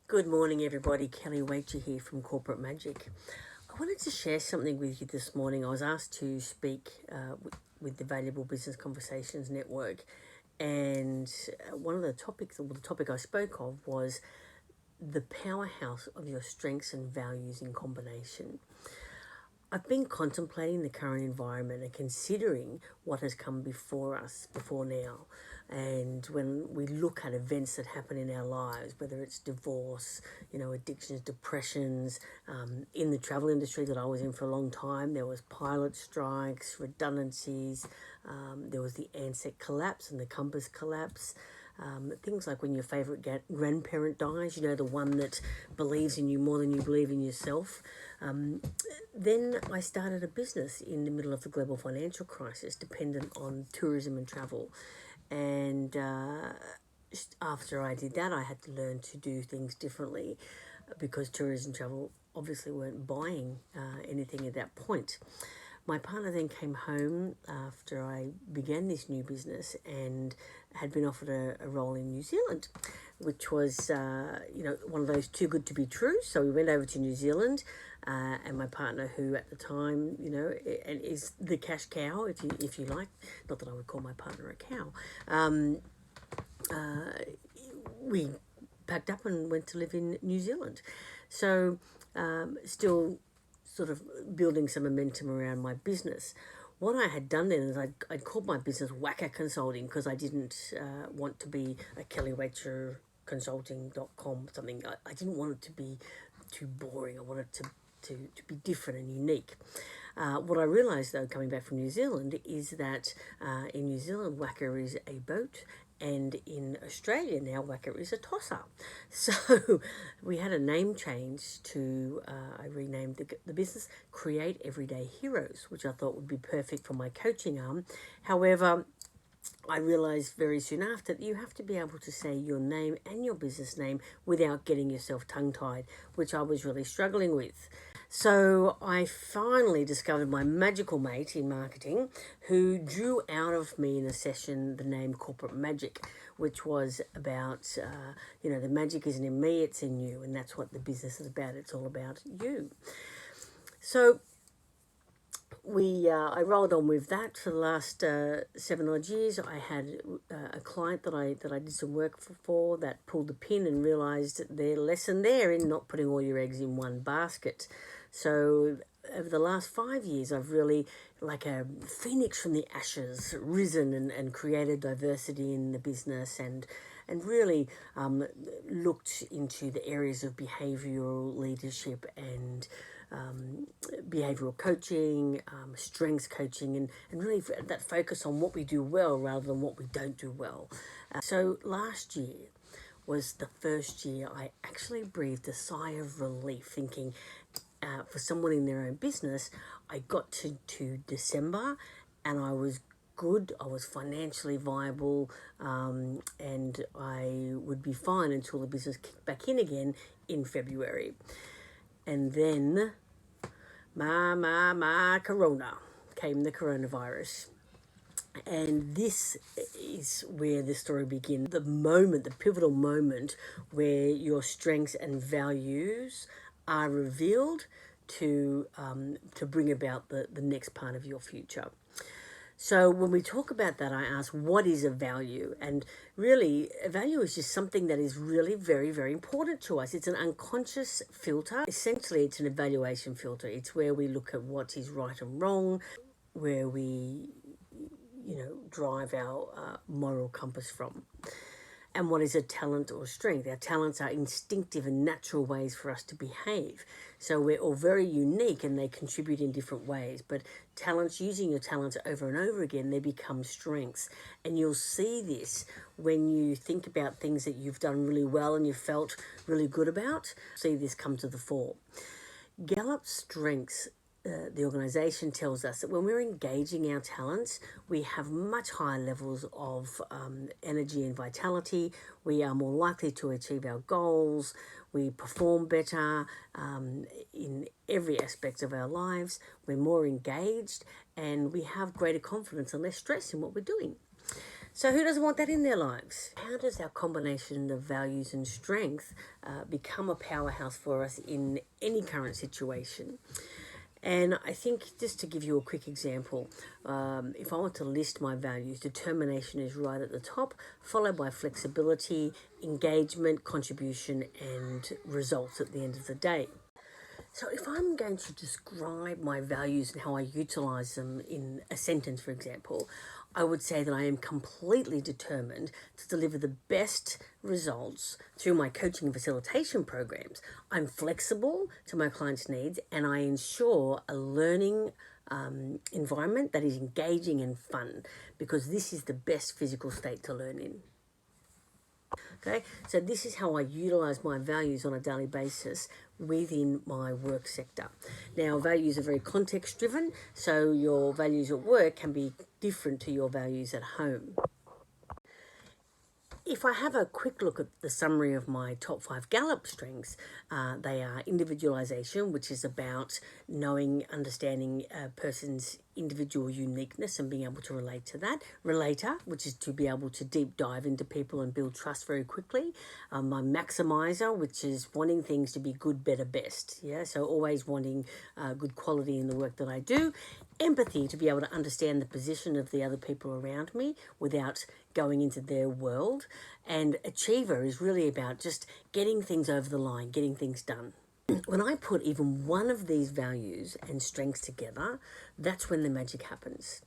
Good morning, everybody. Kelly Wacher here from Corporate Magic. I wanted to share something with you this morning. I was asked to speak with the Valuable Business Conversations Network, and one of the topics, or the topic I spoke of, was the powerhouse of your strengths and values in combination. I've been contemplating the current environment and considering what has come before us before now. And when we look at events that happen in our lives, whether it's divorce, addictions, depressions, in the travel industry that I was in for a long time, there was pilot strikes, redundancies, there was the Ansett collapse and the Compass collapse. Things like when your favourite grandparent dies, the one that believes in you more than you believe in yourself. Then I started a business in the middle of the global financial crisis, dependent on tourism and travel. And after I did that, I had to learn to do things differently because tourism and travel obviously weren't buying anything at that point. My partner then came home after I began this new business and had been offered a role in New Zealand, which was, one of those too good to be true. So we went over to New Zealand, and my partner, who at the time, and is the cash cow, if you like, not that I would call my partner a cow, we packed up and went to live in New Zealand. So still sort of building some momentum around my business. What I had done then is I'd called my business Wacker Consulting because I didn't want to be a Kelly Wacher Consulting.com something. I didn't want it to be too boring. I wanted to be different and unique. What I realised, though, coming back from New Zealand, is that in New Zealand, Wacker is a boat, and in Australia now, Wacker is a tosser. So we had a name change to, I renamed the business Create Everyday Heroes, which I thought would be perfect for my coaching arm. However, I realised very soon after that you have to be able to say your name and your business name without getting yourself tongue-tied, which I was really struggling with. So I finally discovered my magical mate in marketing who drew out of me in a session the name Corporate Magic, which was about, the magic isn't in me, it's in you. And that's what the business is about. It's all about you. So I rolled on with that for the last 7 odd years. I had a client that I did some work for that pulled the pin and realised their lesson there in not putting all your eggs in one basket. So over the last 5 years, I've really, like a phoenix from the ashes, risen and created diversity in the business and really looked into the areas of behavioural leadership and behavioural coaching, strengths coaching, and really that focus on what we do well rather than what we don't do well. So last year was the first year I actually breathed a sigh of relief, thinking for someone in their own business, I got to December and I was good, I was financially viable, and I would be fine until the business kicked back in again in February. And then, corona, came the coronavirus. And this is where the story begins. The moment, the pivotal moment where your strengths and values are revealed to bring about the next part of your future. So when we talk about that, I ask, what is a value? And really, a value is just something that is really very, very important to us. It's an unconscious filter. Essentially, it's an evaluation filter. It's where we look at what is right and wrong, where we, drive our moral compass from. And what is a talent or strength? Our talents are instinctive and natural ways for us to behave. So we're all very unique and they contribute in different ways. But talents, using your talents over and over again, they become strengths. And you'll see this when you think about things that you've done really well and you felt really good about. See this come to the fore. Gallup's strengths, the organisation tells us that when we're engaging our talents, we have much higher levels of energy and vitality. We are more likely to achieve our goals. We perform better in every aspect of our lives. We're more engaged and we have greater confidence and less stress in what we're doing. So who doesn't want that in their lives? How does our combination of values and strength become a powerhouse for us in any current situation? And I think, just to give you a quick example, if I want to list my values, determination is right at the top, followed by flexibility, engagement, contribution, and results at the end of the day. So if I'm going to describe my values and how I utilize them in a sentence, for example, I would say that I am completely determined to deliver the best results through my coaching and facilitation programs. I'm flexible to my clients' needs, and I ensure a learning environment that is engaging and fun, because this is the best physical state to learn in. Okay, so this is how I utilize my values on a daily basis within my work sector. Now, values are very context driven, so your values at work can be different to your values at home. If I have a quick look at the summary of my top 5 Gallup strengths, they are individualization, which is about knowing, understanding a person's individual uniqueness and being able to relate to that. Relator, which is to be able to deep dive into people and build trust very quickly. My maximizer, which is wanting things to be good, better, best. Yeah, so always wanting good quality in the work that I do. Empathy, to be able to understand the position of the other people around me without going into their world. And achiever is really about just getting things over the line, getting things done. When I put even one of these values and strengths together, that's when the magic happens.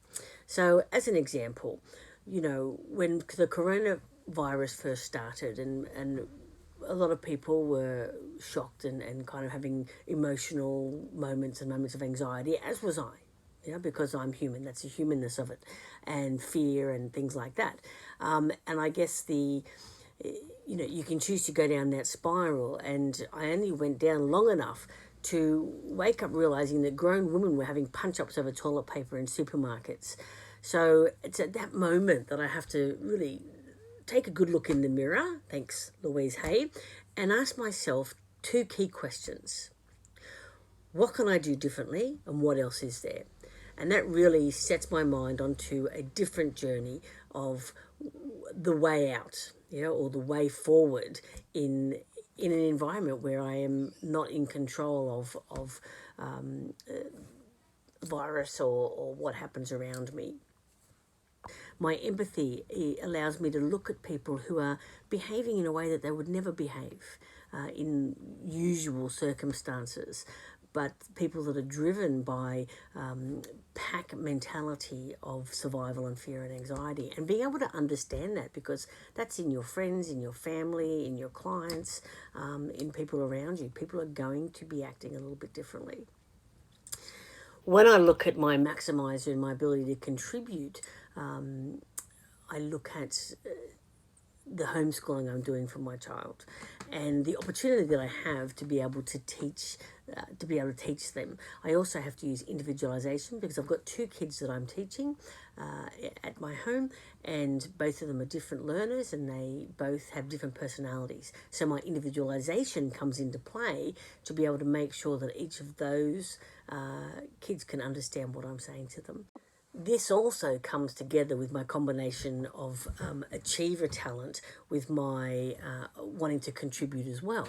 So as an example, when the coronavirus first started and a lot of people were shocked and kind of having emotional moments and moments of anxiety, as was I. Because I'm human. That's the humanness of it, and fear and things like that. And I guess you can choose to go down that spiral, and I only went down long enough to wake up realizing that grown women were having punch-ups over toilet paper in supermarkets. So it's at that moment that I have to really take a good look in the mirror, thanks Louise Hay, and ask myself 2 key questions. What can I do differently, and what else is there? And that really sets my mind onto a different journey of the way out, or the way forward in an environment where I am not in control of virus or what happens around me. My empathy allows me to look at people who are behaving in a way that they would never behave in usual circumstances, but people that are driven by pack mentality of survival and fear and anxiety, and being able to understand that, because that's in your friends, in your family, in your clients, in people around you. People are going to be acting a little bit differently. When I look at my maximizer and my ability to contribute, I look at the homeschooling I'm doing for my child, and the opportunity that I have to be able to teach them. I also have to use individualization, because I've got 2 kids that I'm teaching at my home, and both of them are different learners and they both have different personalities. So my individualization comes into play to be able to make sure that each of those kids can understand what I'm saying to them. This also comes together with my combination of achiever talent with my wanting to contribute as well.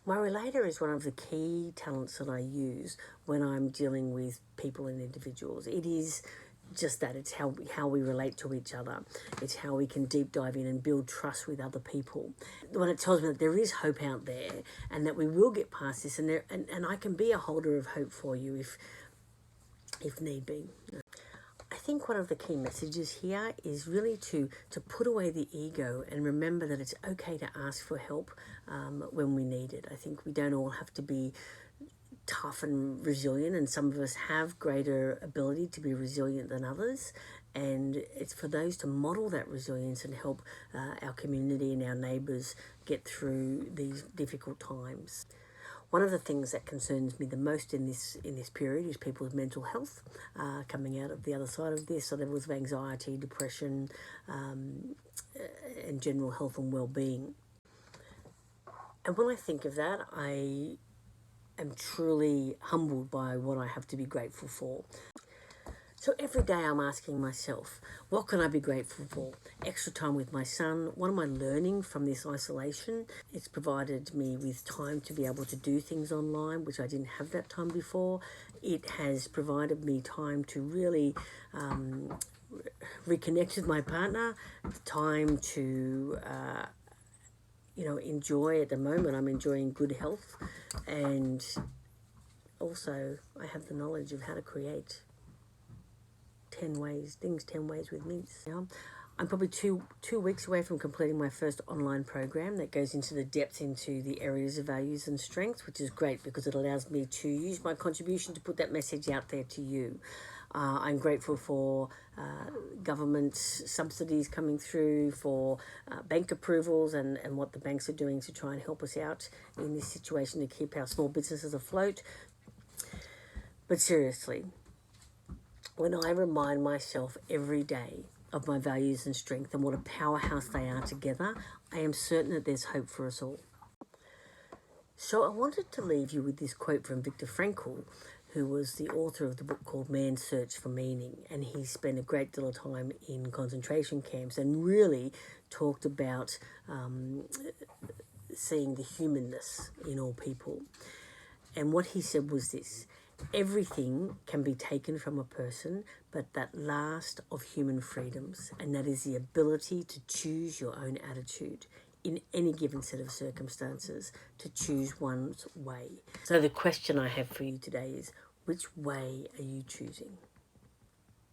My relator is one of the key talents that I use when I'm dealing with people and individuals. It is just that. It's how we relate to each other. It's how we can deep dive in and build trust with other people. When it tells me that there is hope out there and that we will get past this, and I can be a holder of hope for you if need be. I think one of the key messages here is really to put away the ego and remember that it's okay to ask for help when we need it. I think we don't all have to be tough and resilient, and some of us have greater ability to be resilient than others, and it's for those to model that resilience and help our community and our neighbours get through these difficult times. One of the things that concerns me the most in this period is people's mental health coming out of the other side of this, so levels of anxiety, depression, and general health and well-being. And when I think of that, I am truly humbled by what I have to be grateful for. So every day I'm asking myself, what can I be grateful for? Extra time with my son. What am I learning from this isolation? It's provided me with time to be able to do things online, which I didn't have that time before. It has provided me time to really reconnect with my partner, time to enjoy. At the moment I'm enjoying good health, and also I have the knowledge of how to create 10 ways with mince. I'm probably two weeks away from completing my first online program that goes into the depth into the areas of values and strengths, which is great because it allows me to use my contribution to put that message out there to you. I'm grateful for government subsidies coming through, for bank approvals, and what the banks are doing to try and help us out in this situation to keep our small businesses afloat. But seriously, when I remind myself every day of my values and strength and what a powerhouse they are together, I am certain that there's hope for us all. So I wanted to leave you with this quote from Viktor Frankl, who was the author of the book called Man's Search for Meaning. And he spent a great deal of time in concentration camps and really talked about seeing the humanness in all people. And what he said was this: everything can be taken from a person, but that last of human freedoms, and that is the ability to choose your own attitude in any given set of circumstances, to choose one's way. So the question I have for you today is, which way are you choosing?